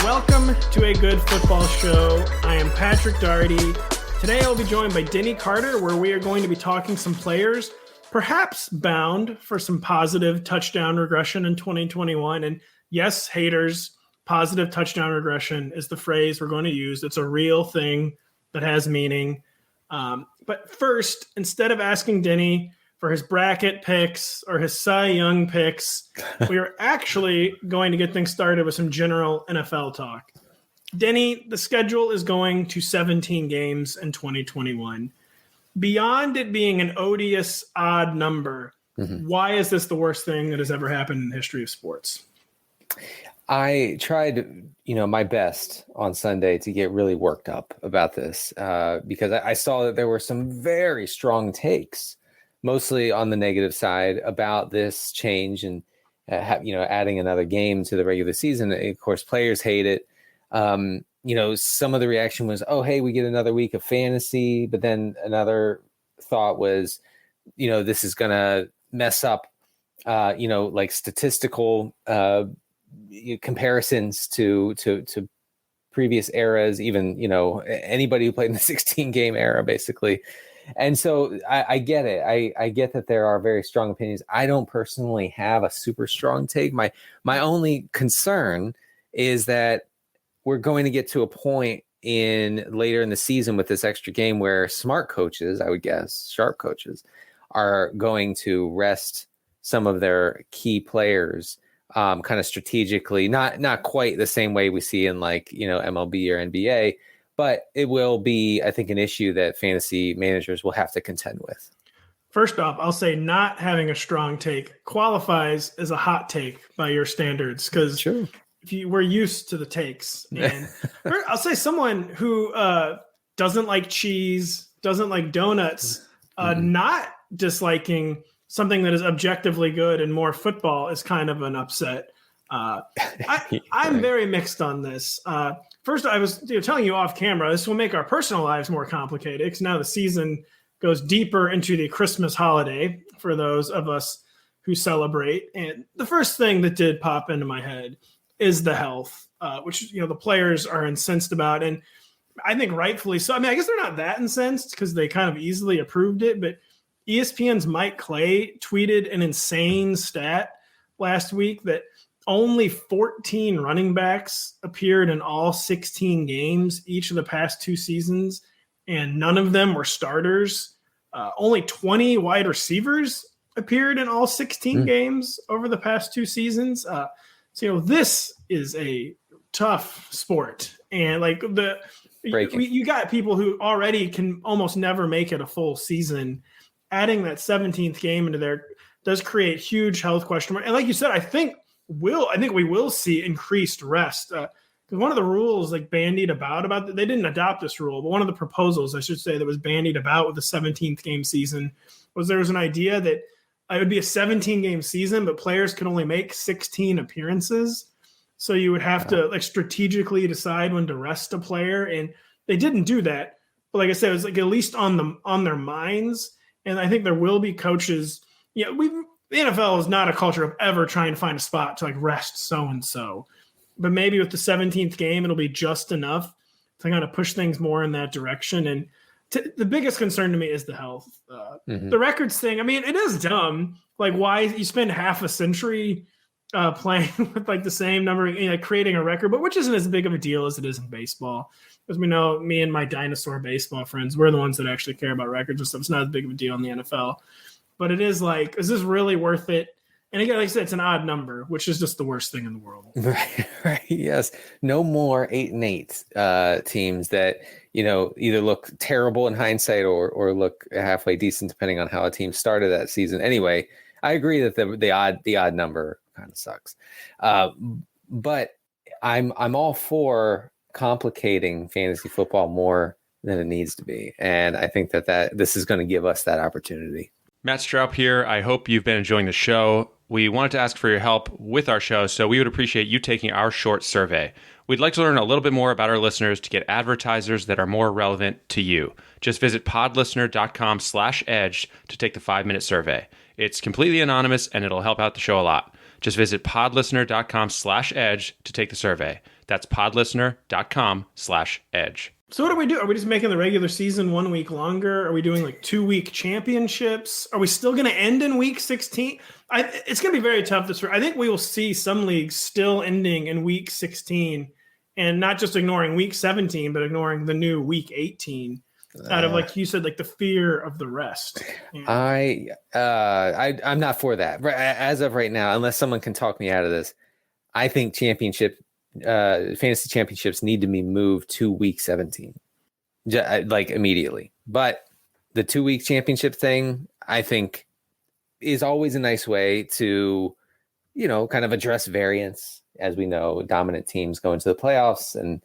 Welcome to A Good Football Show. I am Patrick Daugherty. Today I'll be joined by Denny Carter, where we are going to be talking some players, perhaps bound for some positive touchdown regression in 2021. And yes, haters, positive touchdown regression is the phrase we're going to use. It's a real thing that has meaning. But first, instead of asking Denny for his bracket picks or his Cy Young picks, we are actually going to get things started with some general NFL talk. Denny, the schedule is going to 17 games in 2021. Beyond it being an odious odd number, why is this the worst thing that has ever happened in the history of sports? I tried, my best on Sunday to get really worked up about this because I saw that there were some very strong takes, mostly on the negative side, about this change and, adding another game to the regular season. Of course, players hate it. Some of the reaction was, oh, hey, we get another week of fantasy. But then another thought was, this is going to mess up, like statistical comparisons to previous eras, even, anybody who played in the 16-game era, basically. And so I get it. I get that there are very strong opinions. I don't personally have a super strong take. My only concern is that we're going to get to a point later in the season with this extra game where smart coaches, I would guess, sharp coaches, are going to rest some of their key players kind of strategically, not quite the same way we see in MLB or NBA. But it will be, I think, an issue that fantasy managers will have to contend with. First off, I'll say not having a strong take qualifies as a hot take by your standards, because we're used to the takes. And I'll say someone who doesn't like cheese, doesn't like donuts, not disliking something that is objectively good and more football is kind of an upset. I'm very mixed on this. First, I was telling you off camera, this will make our personal lives more complicated because now the season goes deeper into the Christmas holiday for those of us who celebrate. And the first thing that did pop into my head is the health, which, the players are incensed about. And I think rightfully so. I mean, I guess they're not that incensed because they kind of easily approved it. But ESPN's Mike Clay tweeted an insane stat last week that only 14 running backs appeared in all 16 games each of the past two seasons, and none of them were starters. Only 20 wide receivers appeared in all 16 games over the past two seasons. So this is a tough sport. And you got people who already can almost never make it a full season. Adding that 17th game into there does create huge health question mark. And like you said, I think we will see increased rest. Because one of the rules bandied about they didn't adopt this rule, but one of the proposals, I should say, that was bandied about with the 17th game season was there was an idea that it would be a 17-game season, but players could only make 16 appearances. So you would have to strategically decide when to rest a player. And they didn't do that. But like I said, it was at least on their minds. And I think there will be coaches. The NFL is not a culture of ever trying to find a spot to rest so-and-so. But maybe with the 17th game, it'll be just enough to kind of push things more in that direction. And the biggest concern to me is the health. The records thing, I mean, it is dumb. Why you spend half a century playing with the same number, creating a record, but which isn't as big of a deal as it is in baseball. Because we know me and my dinosaur baseball friends, we're the ones that actually care about records and stuff. It's not as big of a deal in the NFL. But it is is this really worth it? And again, like I said, it's an odd number, which is just the worst thing in the world. Right. Yes. No more 8-8 teams that, either look terrible in hindsight or look halfway decent, depending on how a team started that season. Anyway, I agree that the odd number kind of sucks. But I'm all for complicating fantasy football more than it needs to be. And I think that this is going to give us that opportunity. Matt Straub here. I hope you've been enjoying the show. we wanted to ask for your help with our show, so we would appreciate you taking our short survey. We'd like to learn a little bit more about our listeners to get advertisers that are more relevant to you. Just visit podlistener.com/edge to take the 5-minute survey. It's completely anonymous and it'll help out the show a lot. Just visit podlistener.com/edge to take the survey. That's podlistener.com/edge. So what do we do? Are we just making the regular season 1 week longer? Are we doing like 2-week championships? Are we still going to end in week 16? It's going to be very tough this year. I think we will see some leagues still ending in week 16 and not just ignoring week 17, but ignoring the new week 18 out of, like you said, like the fear of the rest. Yeah. I'm not for that. As of right now, unless someone can talk me out of this, I think fantasy championships need to be moved to week 17, like immediately. But the 2-week championship thing, I think, is always a nice way to, kind of address variance. As we know, dominant teams go into the playoffs, and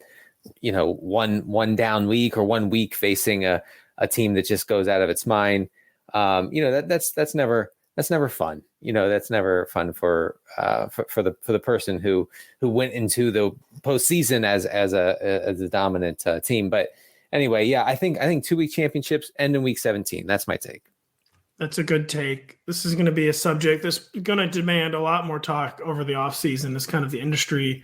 one down week or 1 week facing a team that just goes out of its mind. That's never fun. That's never fun for the person who went into the postseason as a dominant team. But anyway, yeah, I think 2-week championships end in week 17. That's my take. That's a good take. This is going to be a subject that's going to demand a lot more talk over the offseason as kind of the industry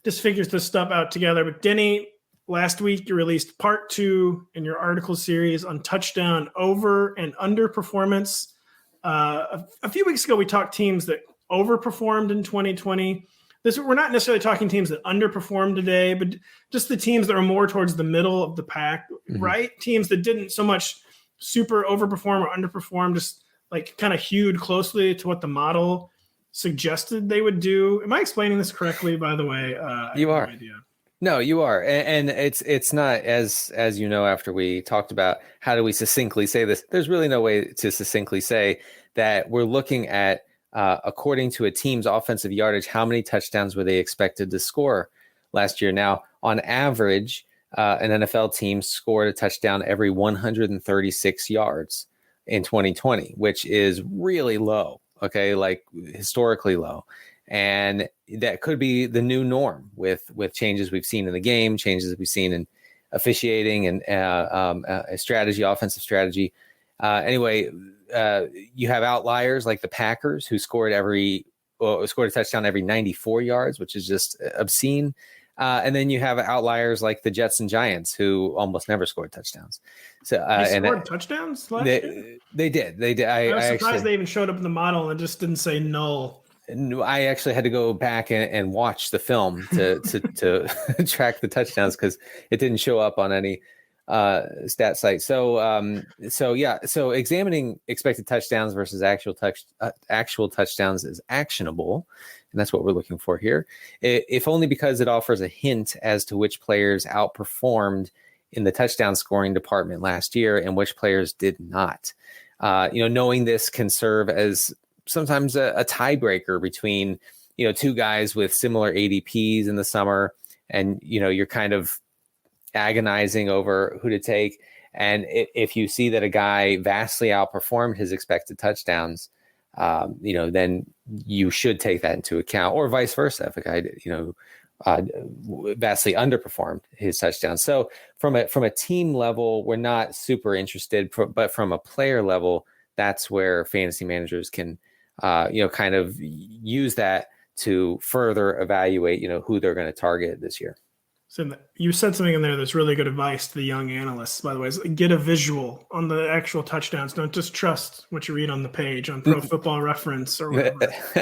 just figures this stuff out together. But Denny, last week you released part 2 in your article series on touchdown over and under performance. A few weeks ago, we talked teams that overperformed in 2020. We're not necessarily talking teams that underperformed today, but just the teams that are more towards the middle of the pack, right? Teams that didn't so much super overperform or underperform, just like kind of hewed closely to what the model suggested they would do. Am I explaining this correctly, by the way? You are. No, you are. And it's not, as you know, after we talked about how do we succinctly say this, there's really no way to succinctly say that we're looking at, according to a team's offensive yardage, how many touchdowns were they expected to score last year. Now, on average, an NFL team scored a touchdown every 136 yards in 2020, which is really low. Okay, like historically low. And that could be the new norm with changes we've seen in the game, changes we've seen in officiating and strategy, offensive strategy. Anyway, you have outliers like the Packers, who scored a touchdown every 94 yards, which is just obscene. And then you have outliers like the Jets and Giants, who almost never scored touchdowns. So they scored touchdowns last year? They did. I was surprised they even showed up in the model and just didn't say null. I actually had to go back and watch the film to track the touchdowns because it didn't show up on any stat site. So examining expected touchdowns versus actual touchdowns is actionable, and that's what we're looking for here. If only because it offers a hint as to which players outperformed in the touchdown scoring department last year and which players did not. Knowing this can serve as sometimes a tiebreaker between, two guys with similar ADPs in the summer, and, you're kind of agonizing over who to take. And if you see that a guy vastly outperformed his expected touchdowns, then you should take that into account, or vice versa. If a guy, vastly underperformed his touchdowns. So from a team level, we're not super interested, but from a player level, that's where fantasy managers can, kind of use that to further evaluate, who they're going to target this year. So you said something in there that's really good advice to the young analysts, by the way, is get a visual on the actual touchdowns. Don't just trust what you read on the page on Pro Football Reference or whatever.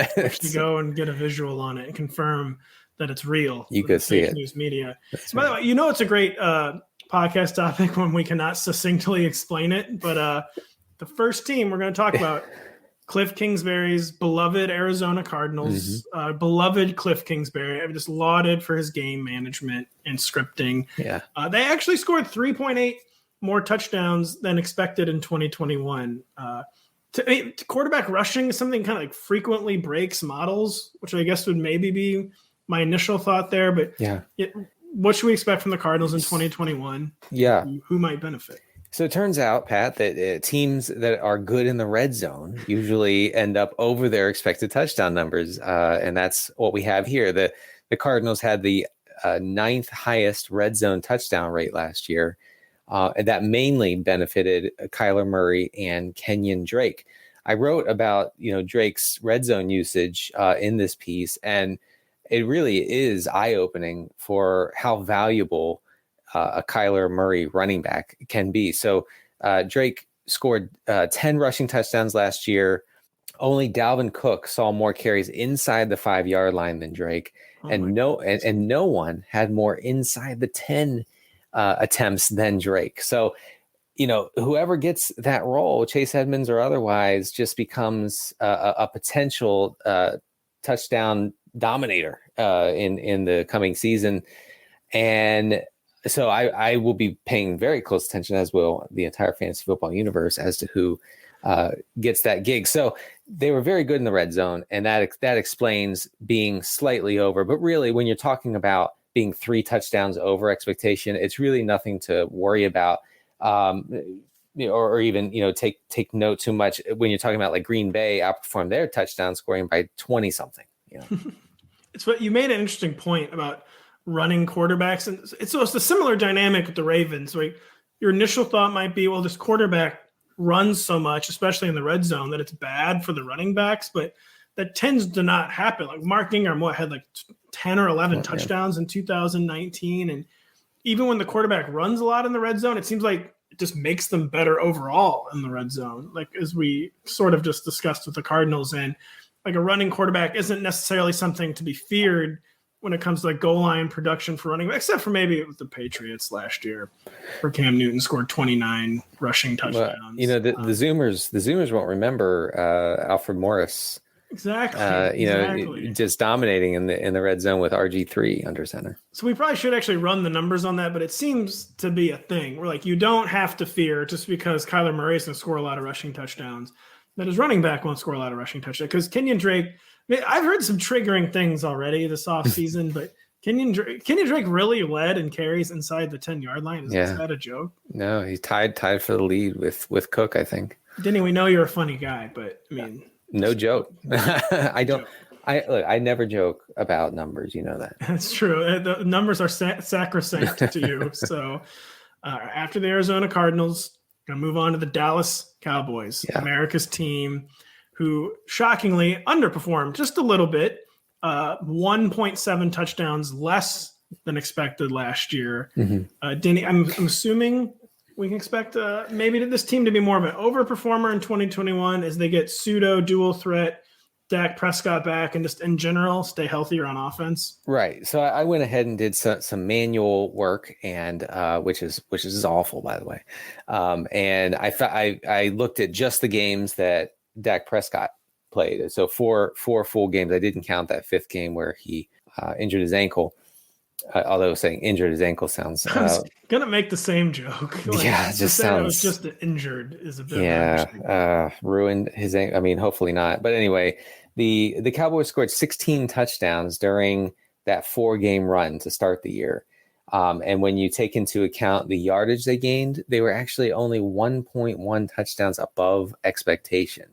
You go and get a visual on it and confirm that it's real. You could see it. News media. By the way, it's a great podcast topic when we cannot succinctly explain it. But the first team we're going to talk about, Cliff Kingsbury's beloved Arizona Cardinals, beloved Cliff Kingsbury. I've just lauded for his game management and scripting. Yeah, they actually scored 3.8 more touchdowns than expected in 2021. To quarterback rushing is something kind of like frequently breaks models, which I guess would maybe be my initial thought there. But yeah, what should we expect from the Cardinals in 2021? Yeah, who might benefit? So it turns out, Pat, that teams that are good in the red zone usually end up over their expected touchdown numbers, and that's what we have here. The Cardinals had the ninth highest red zone touchdown rate last year, and that mainly benefited Kyler Murray and Kenyon Drake. I wrote about Drake's red zone usage in this piece, and it really is eye-opening for how valuable a Kyler Murray running back can be. So Drake scored 10 rushing touchdowns last year. Only Dalvin Cook saw more carries inside the 5-yard line than Drake, and no one had more inside the 10 attempts than Drake. So, whoever gets that role, Chase Edmonds or otherwise, just becomes a potential touchdown dominator in the coming season. And so I will be paying very close attention, as will the entire fantasy football universe, as to who gets that gig. So they were very good in the red zone, and that explains being slightly over. But really, when you're talking about being 3 touchdowns over expectation, it's really nothing to worry about, or even take note too much when you're talking about like Green Bay outperformed their touchdown scoring by 20 something. It's what you made an interesting point about running quarterbacks, and it's a similar dynamic with the Ravens. Like your initial thought might be, well, this quarterback runs so much, especially in the red zone, that it's bad for the running backs, but that tends to not happen. Like Mark Ingram had like 10 or 11 touchdowns in 2019, and even when the quarterback runs a lot in the red zone, it seems like it just makes them better overall in the red zone, like as we sort of just discussed with the Cardinals. And like a running quarterback isn't necessarily something to be feared when it comes to like goal line production for running, except for maybe with the Patriots last year, where Cam Newton scored 29 rushing touchdowns. Well, the Zoomers won't remember Alfred Morris. Exactly. Just dominating in the red zone with RG3 under center. So we probably should actually run the numbers on that, but it seems to be a thing where like you don't have to fear just because Kyler Murray is going to score a lot of rushing touchdowns that his running back won't score a lot of rushing touchdowns. Because Kenyon Drake, I've heard some triggering things already this offseason, but Kenyon Drake really led in carries inside the 10-yard line. Is that a joke? No, he's tied for the lead with Cook, I think. Denny, we know you're a funny guy, but I mean, no joke. I never joke about numbers. You know that. That's true. The numbers are sacrosanct to you. So after the Arizona Cardinals, going to move on to the Dallas Cowboys, America's team, who shockingly underperformed just a little bit, 1.7 touchdowns less than expected last year. Mm-hmm. Denny, I'm assuming we can expect maybe this team to be more of an overperformer in 2021 as they get pseudo dual threat Dak Prescott back and just in general stay healthier on offense. Right. So I went ahead and did some manual work, and which is awful, by the way. And I looked at just the games that Dak Prescott played. So four full games. I didn't count that 5th game where he injured his ankle. Although saying injured his ankle sounds. I was gonna make the same joke. It just sounds. It was just injured is a bit. Ruined his ankle. I mean, hopefully not. But anyway, the Cowboys scored 16 touchdowns during that 4-game run to start the year. And when you take into account the yardage they gained, they were actually only 1.1 touchdowns above expectation.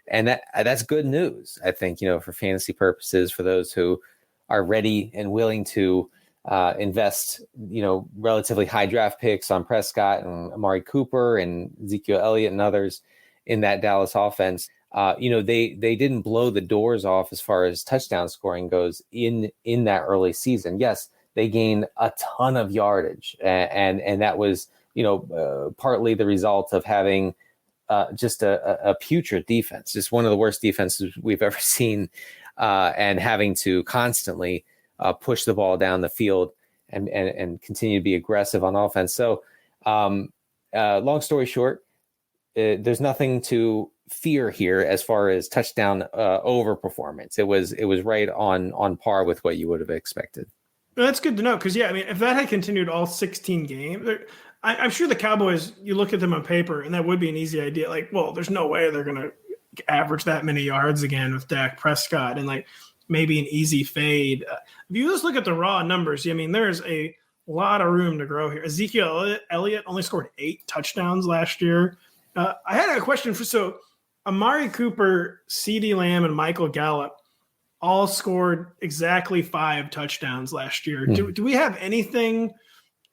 And that's good news, I think, for fantasy purposes, for those who are ready and willing to invest, relatively high draft picks on Prescott and Amari Cooper and Ezekiel Elliott and others in that Dallas offense. They didn't blow the doors off as far as touchdown scoring goes in that early season. Yes, they gained a ton of yardage, and that was, partly the result of having just a putrid defense, just one of the worst defenses we've ever seen, and having to constantly push the ball down the field and continue to be aggressive on offense. So long story short, there's nothing to fear here as far as touchdown over performance. It was right on par with what you would have expected. Well, that's good to know because, if that had continued all 16 games, I'm sure the Cowboys, you look at them on paper, and that would be an easy idea. Like, well, there's no way they're going to average that many yards again with Dak Prescott and, like, maybe an easy fade. If you just look at the raw numbers, there's a a lot of room to grow here. Ezekiel Elliott only scored 8 touchdowns last year. I had a question so Amari Cooper, CeeDee Lamb, and Michael Gallup all scored exactly 5 touchdowns last year. Do we have anything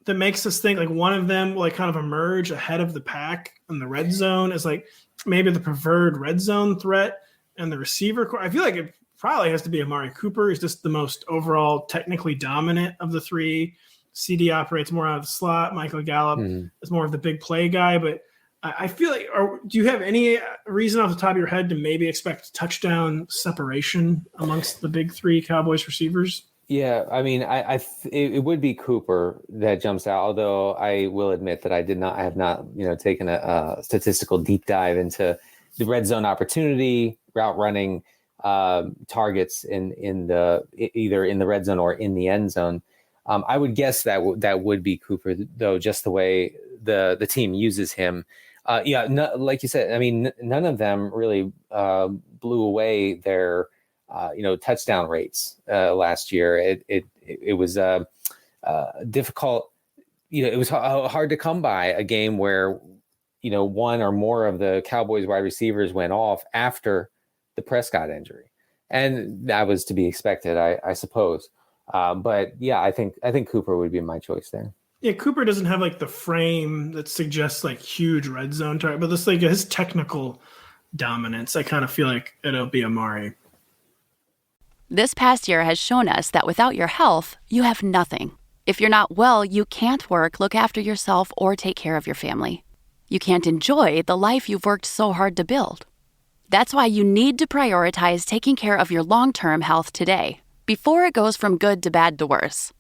that makes us think like one of them will like kind of emerge ahead of the pack in the red zone as like maybe the preferred red zone threat and the receiver? I feel like it probably has to be Amari Cooper. He's just the most overall technically dominant of the 3. CD operates more out of the slot. Michael Gallup is more of the big play guy. But I feel like, do you have any reason off the top of your head to maybe expect touchdown separation amongst the big 3 Cowboys receivers? Yeah, I mean, it would be Cooper that jumps out. Although I will admit that I have not, taken a statistical deep dive into the red zone opportunity, route running, targets in either in the red zone or in the end zone. I would guess that would be Cooper, though, just the way the team uses him. Like you said, I mean, none of them really blew away their touchdown rates last year. It was difficult. It was hard to come by a game where one or more of the Cowboys wide receivers went off after the Prescott injury, and that was to be expected, I suppose. But yeah, I think Cooper would be my choice there. Yeah, Cooper doesn't have like the frame that suggests like huge red zone target, but this like his technical dominance, I kind of feel like it'll be Amari. This past year has shown us that without your health, you have nothing. If you're not well, you can't work, look after yourself, or take care of your family. You can't enjoy the life you've worked so hard to build. That's why you need to prioritize taking care of your long-term health today, before it goes from good to bad to worse.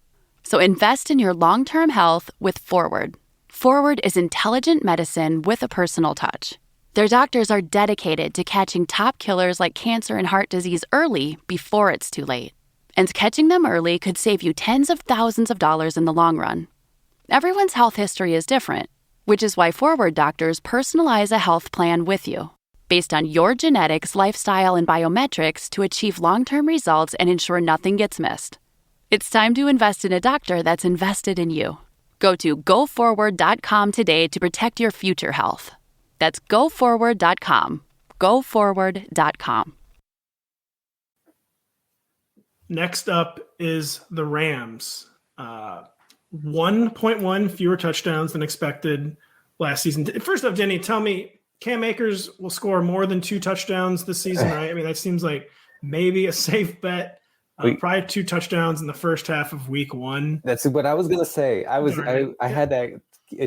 So invest in your long-term health with Forward. Forward is intelligent medicine with a personal touch. Their doctors are dedicated to catching top killers like cancer and heart disease early before it's too late. And catching them early could save you tens of thousands of dollars in the long run. Everyone's health history is different, which is why Forward doctors personalize a health plan with you, based on your genetics, lifestyle, and biometrics to achieve long-term results and ensure nothing gets missed. It's time to invest in a doctor that's invested in you. Go to GoForward.com today to protect your future health. That's GoForward.com. GoForward.com. Next up is the Rams. 1.1 fewer touchdowns than expected last season. First off, Denny, tell me, Cam Akers will score more than 2 touchdowns this season, right? I mean, that seems like maybe a safe bet. Probably 2 touchdowns in the first half of week 1. That's what I was going to say. I had that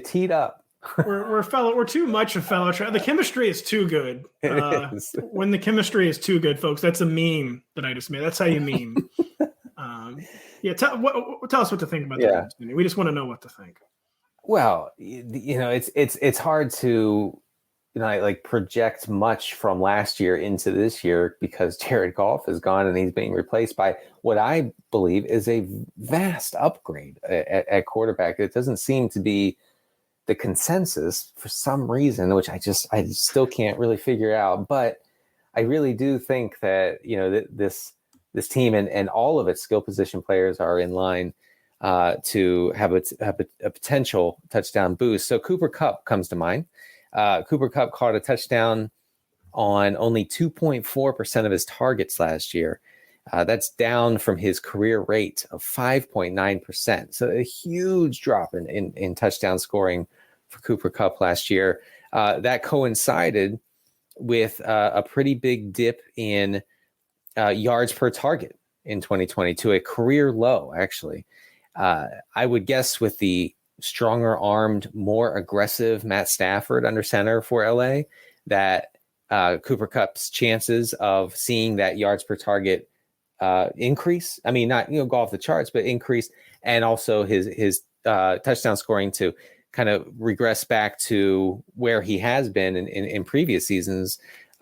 teed up. We're too much a fellow. The chemistry is too good. When the chemistry is too good, folks, that's a meme that I just made. That's how you meme. Tell us what to think about that. We just want to know what to think. Well, it's hard to project much from last year into this year because Jared Goff is gone and he's being replaced by what I believe is a vast upgrade at quarterback. It doesn't seem to be the consensus for some reason, which I still can't really figure out. But I really do think that, this team and all of its skill position players are in line to have a potential touchdown boost. So Cooper Kupp comes to mind. Cooper Kupp caught a touchdown on only 2.4% of his targets last year. That's down from his career rate of 5.9%. So a huge drop in touchdown scoring for Cooper Kupp last year. That coincided with a pretty big dip in yards per target in 2020 to a career low, actually. I would guess with the stronger armed, more aggressive Matt Stafford under center for LA, that Cooper Kupp's chances of seeing that yards per target increase. I mean, not go off the charts, but increase, and also his touchdown scoring to kind of regress back to where he has been in previous seasons.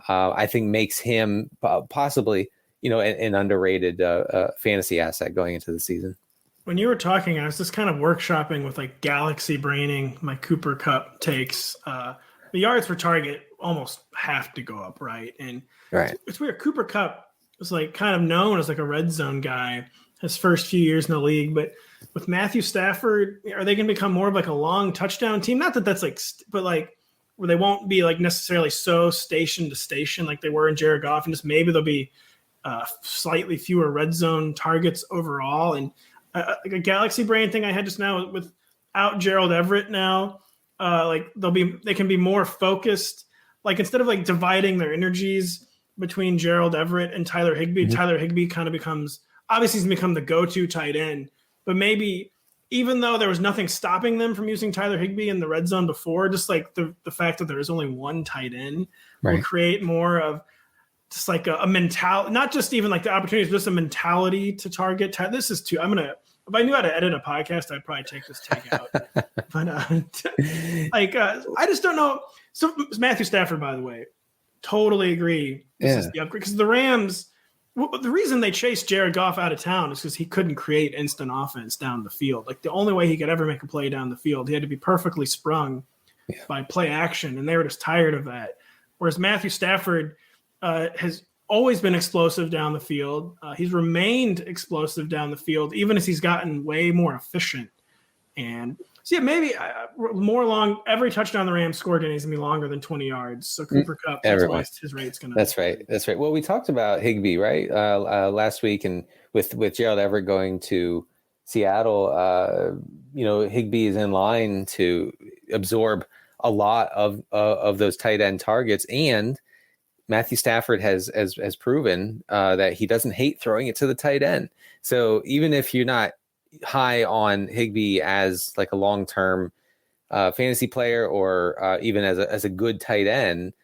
I think makes him possibly an underrated fantasy asset going into the season. When you were talking, I was just kind of workshopping with like galaxy braining my Cooper Kupp takes. The yards per target almost have to go up, right? And right. It's weird. Cooper Kupp was like kind of known as like a red zone guy his first few years in the league, but with Matthew Stafford, are they going to become more of like a long touchdown team? Not that that's like, but like where they won't be like necessarily so station to station like they were in Jared Goff, and just maybe there'll be slightly fewer red zone targets overall. And like a galaxy brain thing I had just now without Gerald Everett now, like they can be more focused. Like instead of like dividing their energies between Gerald Everett and Tyler Higbee, Tyler Higbee kind of becomes, obviously he's become the go-to tight end, but maybe even though there was nothing stopping them from using Tyler Higbee in the red zone before, just like the fact that there is only one tight end will create more of just like a mentality, not just even like the opportunities, but just a mentality to target. This is too, if I knew how to edit a podcast, I'd probably take this take out. But I just don't know. So Matthew Stafford, by the way, totally agree. This is the upgrade because the Rams. The reason they chased Jared Goff out of town is because he couldn't create instant offense down the field. Like the only way he could ever make a play down the field, he had to be perfectly sprung by play action, and they were just tired of that. Whereas Matthew Stafford has always been explosive down the field. He's remained explosive down the field, even as he's gotten way more efficient. And so, maybe more long. Every touchdown the Rams scored needs to be longer than 20 yards. So Cooper Kupp, his rate's going to. That's right. That's right. Well, we talked about Higbee, right, last week, and with Gerald Everett going to Seattle, Higbee is in line to absorb a lot of those tight end targets, and Matthew Stafford has proven that he doesn't hate throwing it to the tight end. So even if you're not high on Higbee as like a long-term fantasy player or even as a good tight end,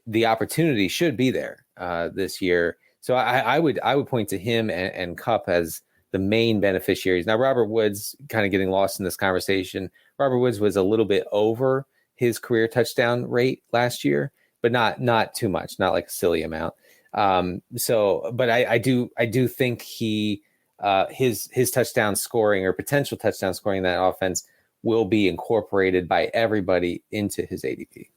the opportunity should be there this year. So I would point to him and Kupp as the main beneficiaries. Now, Robert Woods kind of getting lost in this conversation. Robert Woods was a little bit over his career touchdown rate last year, but not too much, not like a silly amount. But I do think his touchdown scoring or potential touchdown scoring in that offense will be incorporated by everybody into his ADP.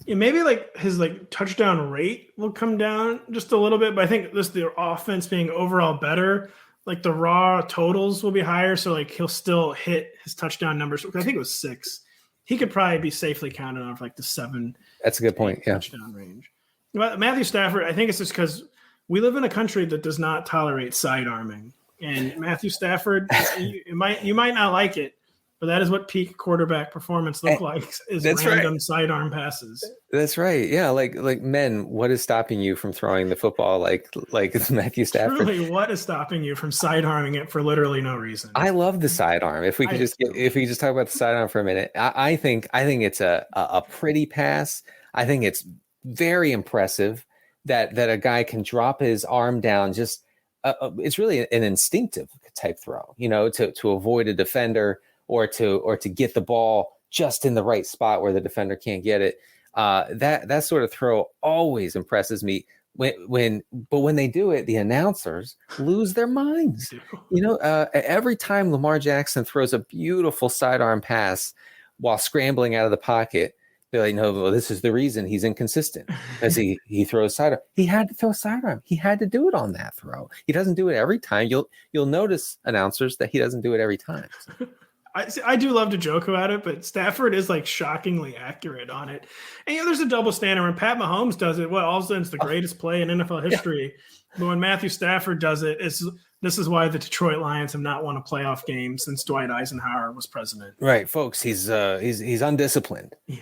Yeah, maybe like his touchdown rate will come down just a little bit, but I think the offense being overall better, like the raw totals will be higher. So like he'll still hit his touchdown numbers. I think it was 6. He could probably be safely counted on for like the 7. That's a good point. Yeah. Touchdown range. But Matthew Stafford, I think it's just because we live in a country that does not tolerate sidearming. And Matthew Stafford, you might not like it, but that is what peak quarterback performance look like is random sidearm passes. That's right. Yeah, like men, what is stopping you from throwing the football like Matthew Stafford? Truly, what is stopping you from sidearming it for literally no reason? I love the sidearm. If we could just talk about the sidearm for a minute, I think it's a pretty pass. I think it's very impressive that a guy can drop his arm down. Just it's really an instinctive type throw, to avoid a defender. Or to get the ball just in the right spot where the defender can't get it. That sort of throw always impresses me. When they do it, the announcers lose their minds. Every time Lamar Jackson throws a beautiful sidearm pass while scrambling out of the pocket, they're like, no, well, this is the reason he's inconsistent because he throws sidearm. He had to throw sidearm. He had to do it on that throw. He doesn't do it every time. You'll notice, announcers, that he doesn't do it every time. I do love to joke about it, but Stafford is like shockingly accurate on it. And there's a double standard when Pat Mahomes does it. Well, all of a sudden it's the greatest play in NFL history. Yeah. But when Matthew Stafford does it, this is why the Detroit Lions have not won a playoff game since Dwight Eisenhower was president. Right, folks. He's undisciplined. Yeah.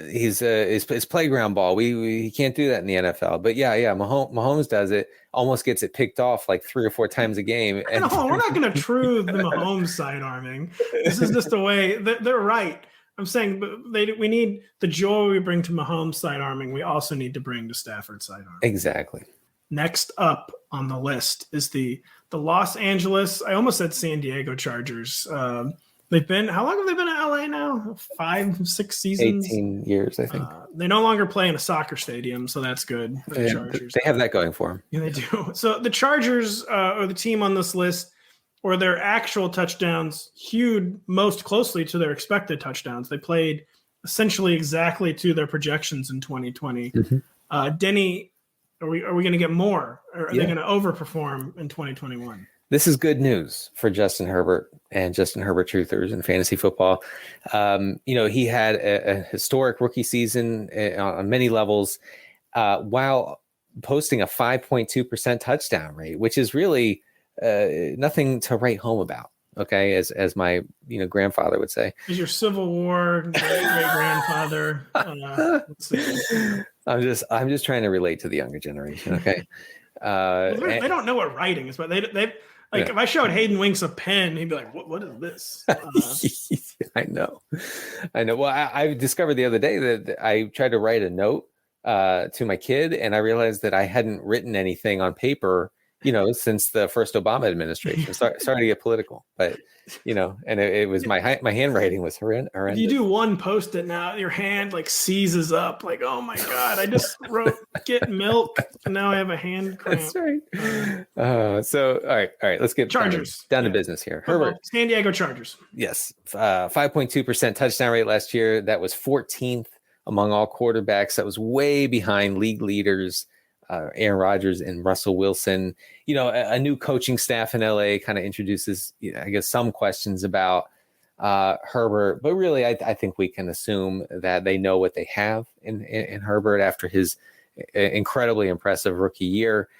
His playground ball. We can't do that in the NFL. But yeah. Mahomes does it. Almost gets it picked off like 3 or 4 times a game. And no, we're not going to truth the Mahomes side arming. This is just a way they're right. I'm saying, but we need the joy we bring to Mahomes side arming. We also need to bring to Stafford side arming. Exactly. Next up on the list is the Los Angeles, I almost said San Diego Chargers. How long have they been in LA now? 5, 6 seasons? 18 years, I think. They no longer play in a soccer stadium, so that's good for the Chargers. They have that going for them. Yeah, they do. So the Chargers are the team on this list where their actual touchdowns hewed most closely to their expected touchdowns. They played essentially exactly to their projections in 2020. Mm-hmm. Denny, are we going to get more? Or are they going to overperform in 2021? this is good news for Justin Herbert and Justin Herbert truthers in fantasy football. He had a historic rookie season on many levels, while posting a 5.2% touchdown rate, which is really nothing to write home about. Okay, as my grandfather would say. Is your Civil War great grandfather? I'm just trying to relate to the younger generation. Okay. They don't know what writing is, but they if I showed Hayden Winks a pen, he'd be like, "What is this?" I know. Well, I discovered the other day that I tried to write a note to my kid, and I realized that I hadn't written anything on paper, since the first Obama administration. Sorry to get political, but and it was my handwriting was horrendous. If you do one Post-it now, your hand like seizes up. Like, oh my god, I just wrote "get milk," and now I have a hand cramp. That's right. So all right, let's get Chargers down to business here. Herbert, San Diego Chargers. Yes, 5.2% touchdown rate last year. That was 14th among all quarterbacks. That was way behind league leaders Aaron Rodgers and Russell Wilson. A new coaching staff in LA kind of introduces, I guess, some questions about Herbert, but really, I think we can assume that they know what they have in Herbert after his incredibly impressive rookie year.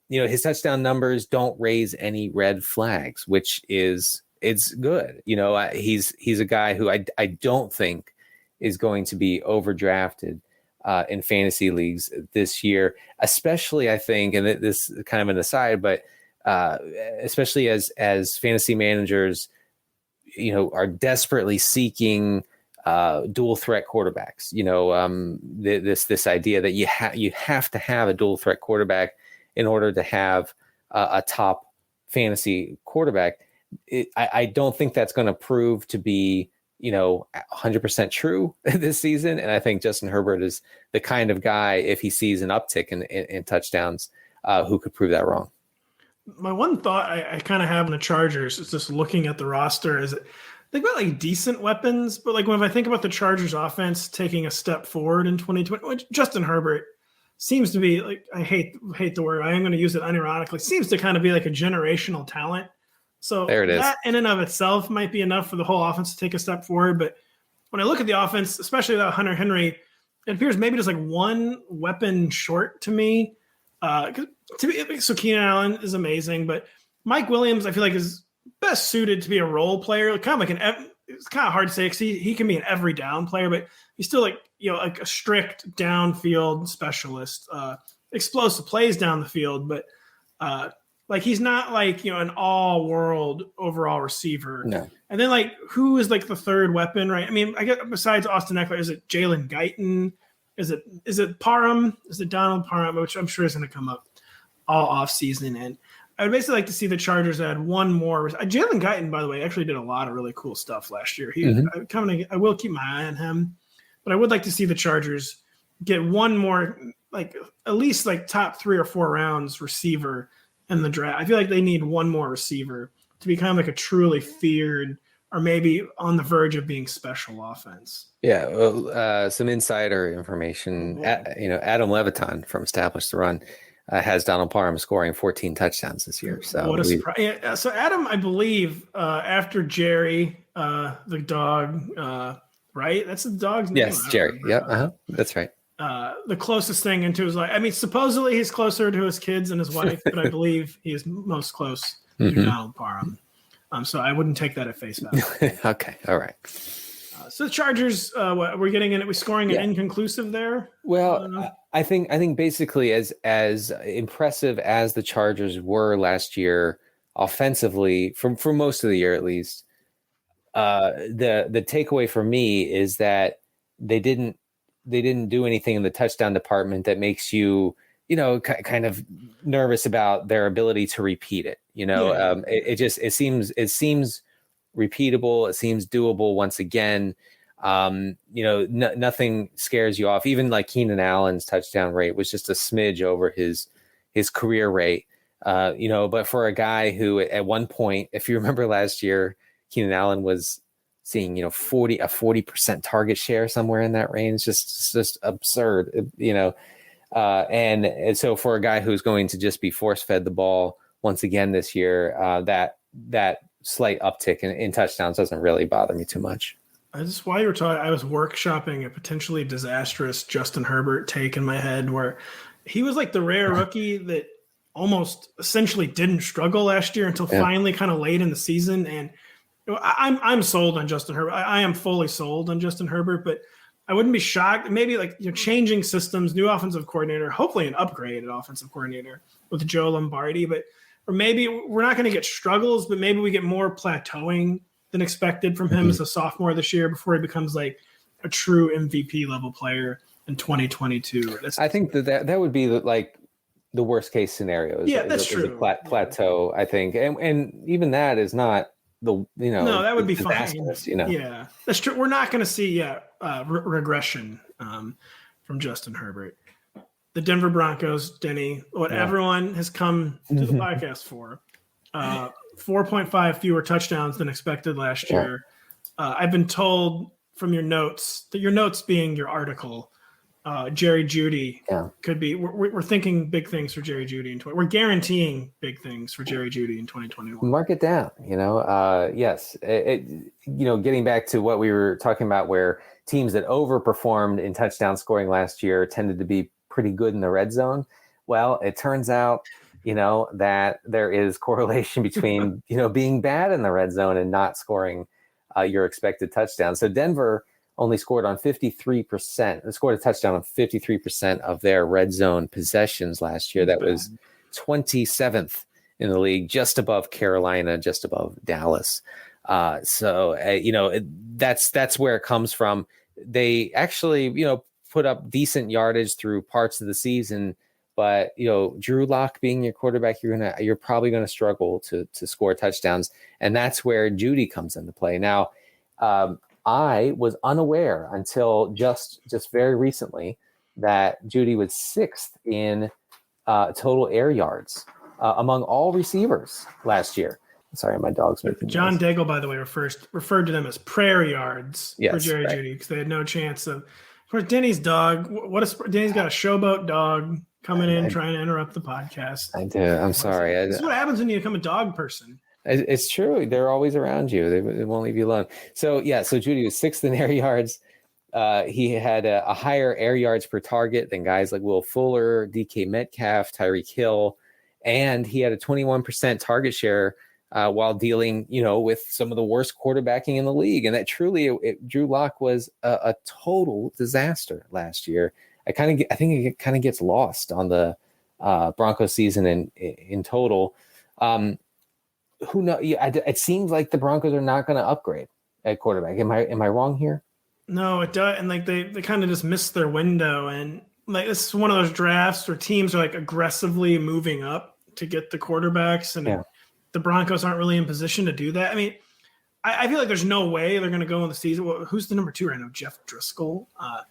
His touchdown numbers don't raise any red flags, which it's good. He's a guy who I don't think is going to be overdrafted in fantasy leagues this year, especially I think, and this is kind of an aside, but especially as fantasy managers, are desperately seeking dual threat quarterbacks. This idea that you have to have a dual threat quarterback in order to have a top fantasy quarterback. I don't think that's going to prove to be 100% true this season. And I think Justin Herbert is the kind of guy, if he sees an uptick in touchdowns, who could prove that wrong. My one thought I kind of have in the Chargers is just looking at the roster is they've got like decent weapons, but like when I think about the Chargers offense taking a step forward in 2020, which Justin Herbert seems to be like, I hate the word, I am going to use it unironically, seems to kind of be like a generational talent. So there it is. That in and of itself might be enough for the whole offense to take a step forward. But when I look at the offense, especially without Hunter Henry, it appears maybe just like one weapon short to me. So Keenan Allen is amazing, but Mike Williams, I feel like, is best suited to be a role player. Kind of like it's kind of hard to say because he can be an every down player, but he's still like a strict downfield specialist, explosive plays down the field, but like he's not like an all-world overall receiver. No. And then like who is like the third weapon, right? I mean, I guess besides Austin Eckler, is it Jalen Guyton? Is it Parham? Is it Donald Parham, which I'm sure is going to come up all off season? And I would basically like to see the Chargers add one more. Jalen Guyton, by the way, actually did a lot of really cool stuff last year. I will keep my eye on him, but I would like to see the Chargers get one more, like at least like top 3 or 4 rounds receiver in the draft. I feel like they need one more receiver to become like a truly feared or maybe on the verge of being special offense. Yeah, well, some insider information. Adam Levitan from Establish the Run has Donald Parham scoring 14 touchdowns this year. So what a surprise! Yeah, so Adam, I believe, after Jerry, the dog, right? That's the dog's name. Yes, Jerry. Yep, that's right. The closest thing into his life. I mean, supposedly he's closer to his kids and his wife, but I believe he is most close to Donald Parham. So I wouldn't take that at face value. Okay, all right. So the Chargers, we're getting in it. We're scoring an inconclusive there. Well, I think basically as impressive as the Chargers were last year offensively, for most of the year at least, the takeaway for me is that they didn't do anything in the touchdown department that makes you kind of nervous about their ability to repeat it. It seems repeatable. It seems doable once again. Nothing scares you off. Even like Keenan Allen's touchdown rate was just a smidge over his career rate. But for a guy who at one point, if you remember last year, Keenan Allen was seeing, a 40% target share somewhere in that range, just absurd, and so for a guy who's going to just be force fed the ball once again this year, that slight uptick in touchdowns doesn't really bother me too much. While you were talking, I was workshopping a potentially disastrous Justin Herbert take in my head where he was like the rare rookie that almost essentially didn't struggle last year until finally kind of late in the season. And I'm sold on Justin Herbert. I am fully sold on Justin Herbert, but I wouldn't be shocked. Maybe like changing systems, new offensive coordinator, hopefully an upgraded offensive coordinator with Joe Lombardi. Or maybe we're not going to get struggles, but maybe we get more plateauing than expected from him as a sophomore this year before he becomes like a true MVP level player in 2022. I think that would be like the worst case scenario. That's true. Plateau, I think, and even that is not no, that would be fine. Yeah, that's true. We're not going to see regression from Justin Herbert. The Denver Broncos, Denny, what everyone has come to the podcast for. 4.5 fewer touchdowns than expected last year. I've been told from your notes, that your notes being your article, Jerry Jeudy could be. We're thinking big things for Jerry Jeudy in 20. We're guaranteeing big things for Jerry Jeudy in 2021. Mark it down. Yes. Getting back to what we were talking about, where teams that overperformed in touchdown scoring last year tended to be pretty good in the red zone. Well, it turns out, that there is correlation between, being bad in the red zone and not scoring your expected touchdown. So Denver only scored on 53%. They scored a touchdown on 53% of their red zone possessions last year. That was 27th in the league, just above Carolina, just above Dallas. That's where it comes from. They actually, put up decent yardage through parts of the season. But Drew Lock being your quarterback, you're probably gonna struggle to score touchdowns, and that's where Jeudy comes into play. Now, I was unaware until just very recently that Jeudy was 6th in total air yards among all receivers last year. Sorry, my dog's making John noise. Daigle, by the way, referred to them as prayer yards for Jerry Jeudy because they had no chance of. Of course, Denny's dog. Denny's got a showboat dog coming in trying to interrupt the podcast. I do. I'm sorry. This is what happens when you become a dog person. It's true. They're always around you. They won't leave you alone. So Jeudy was 6th in air yards. He had a higher air yards per target than guys like Will Fuller, DK Metcalf, Tyreek Hill, and he had a 21% target share while dealing, with some of the worst quarterbacking in the league. And that truly, Drew Lock was a total disaster last year. I think it kind of gets lost on the Broncos season in total. Who knows? It seems like the Broncos are not going to upgrade at quarterback. Am I wrong here? No, it does. And like they kind of just missed their window. And like this is one of those drafts where teams are like aggressively moving up to get the quarterbacks, and the Broncos aren't really in position to do that. I mean, I feel like there's no way they're going to go in the season. Who's the number 2 right now? Jeff Driscoll. I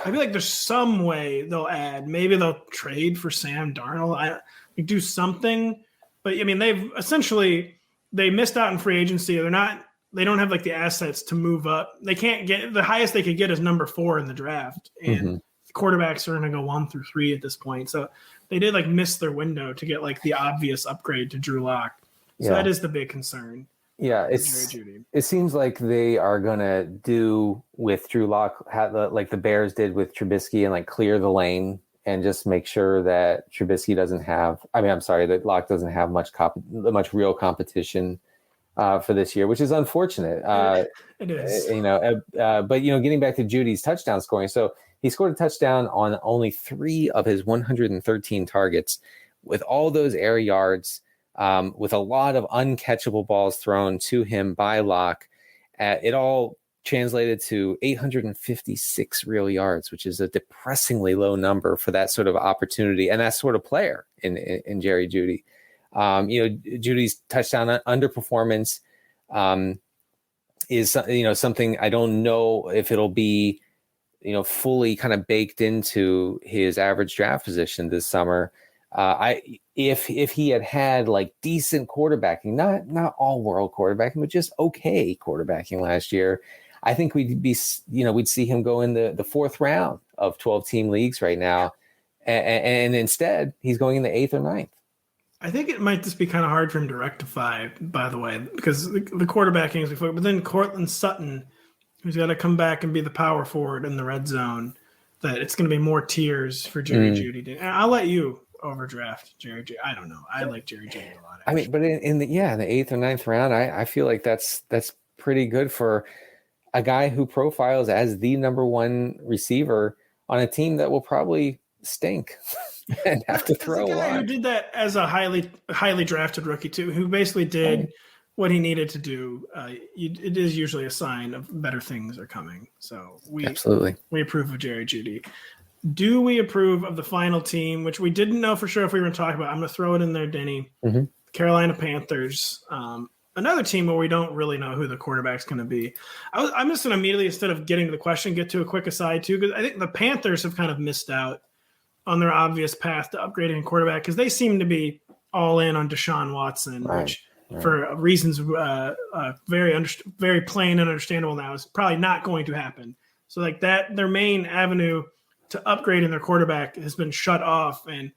feel like there's some way they'll add. Maybe they'll trade for Sam Darnold. Do something. But I mean, they missed out in free agency. They don't have like the assets to move up. They can't get the highest they could get is number 4 in the draft, and the quarterbacks are going to go 1 through 3 at this point. So they did like miss their window to get like the obvious upgrade to Drew Lock. So that is the big concern. Yeah, it seems like they are going to do with Drew Lock like the Bears did with Trubisky and like clear the lane and just make sure that Trubisky that Lock doesn't have much real competition for this year, which is unfortunate. It is. But getting back to Jeudy's touchdown scoring. So he scored a touchdown on only 3 of his 113 targets with all those air yards. With a lot of uncatchable balls thrown to him by Lock. It all translated to 856 real yards, which is a depressingly low number for that sort of opportunity and that sort of player in Jerry Jeudy. Judy's touchdown underperformance is something I don't know if it'll be fully kind of baked into his average draft position this summer. If he had like decent quarterbacking, not all world quarterbacking, but just okay quarterbacking last year, I think we'd see him go in the 4th round of 12 team leagues right now. And instead he's going in the 8th or 9th. I think it might just be kind of hard for him to rectify, by the way, because the quarterbacking is before, but then Cortland Sutton, who's got to come back and be the power forward in the red zone, that it's going to be more tiers for Jerry Jeudy. And I'll let you overdraft Jerry Jeudy. I don't know. I like Jerry Jeudy a lot. Actually. I mean, but in the 8th or 9th round, I feel like that's pretty good for a guy who profiles as the number one receiver on a team that will probably stink and have to throw a lot. Who did that as a highly drafted rookie too, who basically did what he needed to do. It is usually a sign of better things are coming. So we approve of Jerry Jeudy. Do we approve of the final team, which we didn't know for sure if we were going to talk about? I'm going to throw it in there, Denny. Mm-hmm. Carolina Panthers. Another team where we don't really know who the quarterback's going to be. I'm just going to immediately, instead of getting to the question, get to a quick aside too, because I think the Panthers have kind of missed out on their obvious path to upgrading a quarterback, because they seem to be all in on Deshaun Watson, which for reasons very plain and understandable now is probably not going to happen. So like that, their main avenue to upgrading their quarterback has been shut off, and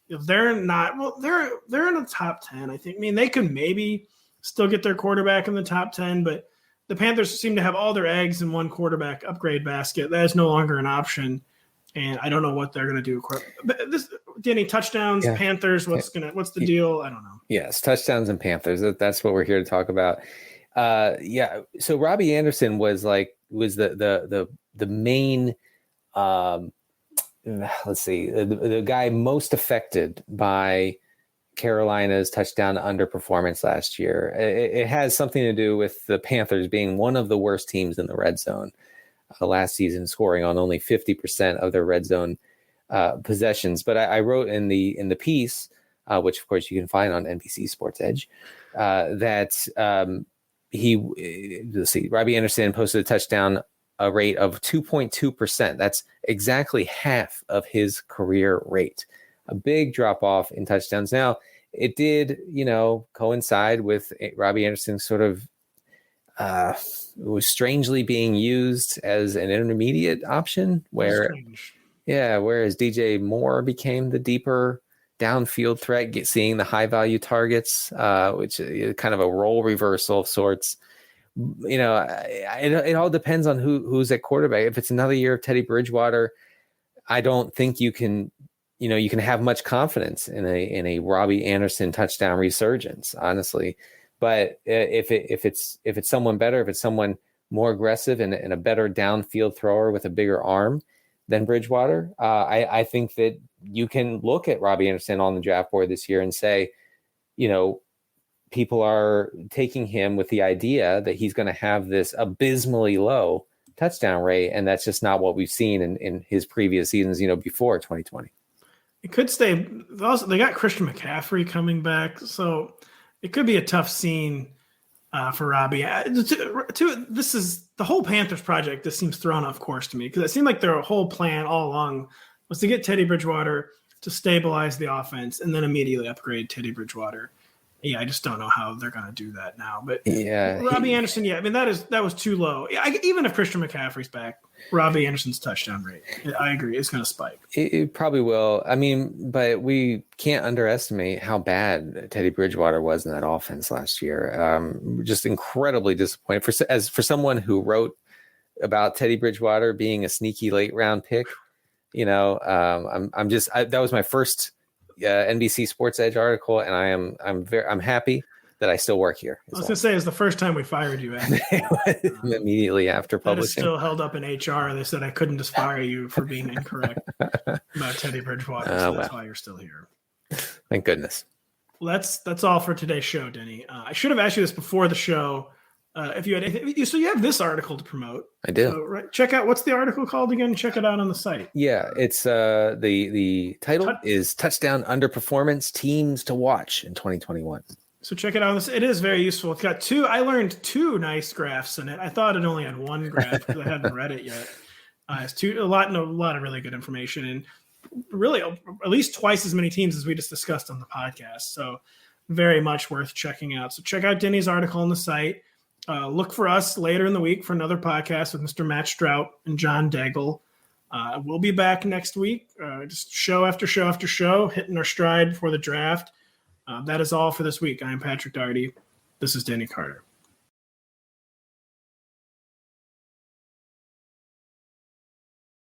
if they're not, well, they're in the top 10, I think. I mean, they could maybe still get their quarterback in the top 10, but the Panthers seem to have all their eggs in one quarterback upgrade basket. That is no longer an option, and I don't know what they're going to do. Danny, touchdowns, Panthers, what's the deal? I don't know. Yes, touchdowns and Panthers. That's what we're here to talk about. So Robbie Anderson was the main let's see, the guy most affected by Carolina's touchdown underperformance last year. It has something to do with the Panthers being one of the worst teams in the red zone last season, scoring on only 50% of their red zone possessions. But I wrote in the piece, which of course you can find on NBC Sports Edge, that Robbie Anderson posted a touchdown rate of 2.2%. That's exactly half of his career rate. A big drop off in touchdowns. Now, it did, coincide with Robbie Anderson sort of was strangely being used as an intermediate option, whereas DJ Moore became the deeper downfield threat, seeing the high value targets, which is kind of a role reversal of sorts. It all depends on who's at quarterback. If it's another year of Teddy Bridgewater, I don't think you can have much confidence in a Robbie Anderson touchdown resurgence, honestly. But if it's someone better, if it's someone more aggressive and a better downfield thrower with a bigger arm than Bridgewater, I think that you can look at Robbie Anderson on the draft board this year and say, people are taking him with the idea that he's going to have this abysmally low touchdown rate, and that's just not what we've seen in his previous seasons, before 2020. It could stay. Also, they got Christian McCaffrey coming back, so it could be a tough scene for Robbie. This is the whole Panthers project. This seems thrown off course to me, because it seemed like their whole plan all along was to get Teddy Bridgewater to stabilize the offense and then immediately upgrade Teddy Bridgewater. Yeah, I just don't know how they're going to do that now. But Robbie Anderson, I mean, that was too low. Even if Christian McCaffrey's back, Robbie Anderson's touchdown rate, I agree, it's going to spike. It probably will. I mean, but we can't underestimate how bad Teddy Bridgewater was in that offense last year. Just incredibly disappointed for someone who wrote about Teddy Bridgewater being a sneaky late round pick. That was my first NBC Sports Edge article, and I'm happy that I still work here. I was going to say, it's the first time we fired you. Immediately after publishing. That is still held up in HR. They said I couldn't just fire you for being incorrect about Teddy Bridgewater. So that's why you're still here. Thank goodness. Well, that's all for today's show, Denny. I should have asked you this before the show. If you had anything, so you have this article to promote. I do. So, right, check out, what's the article called again? Check it out on the site. Yeah, it's the title is Touchdown Underperformance Teams to Watch in 2021. So check it out. It is very useful. It's got I learned two nice graphs in it. I thought it only had one graph because I hadn't read it yet. It's a lot of really good information, and really at least twice as many teams as we just discussed on the podcast. So very much worth checking out. So check out Denny's article on the site. Look for us later in the week for another podcast with Mr. Matt Strout and John Daigle. We'll be back next week, just show after show after show, hitting our stride before the draft. That is all for this week. I am Patrick Daugherty. This is Danny Carter.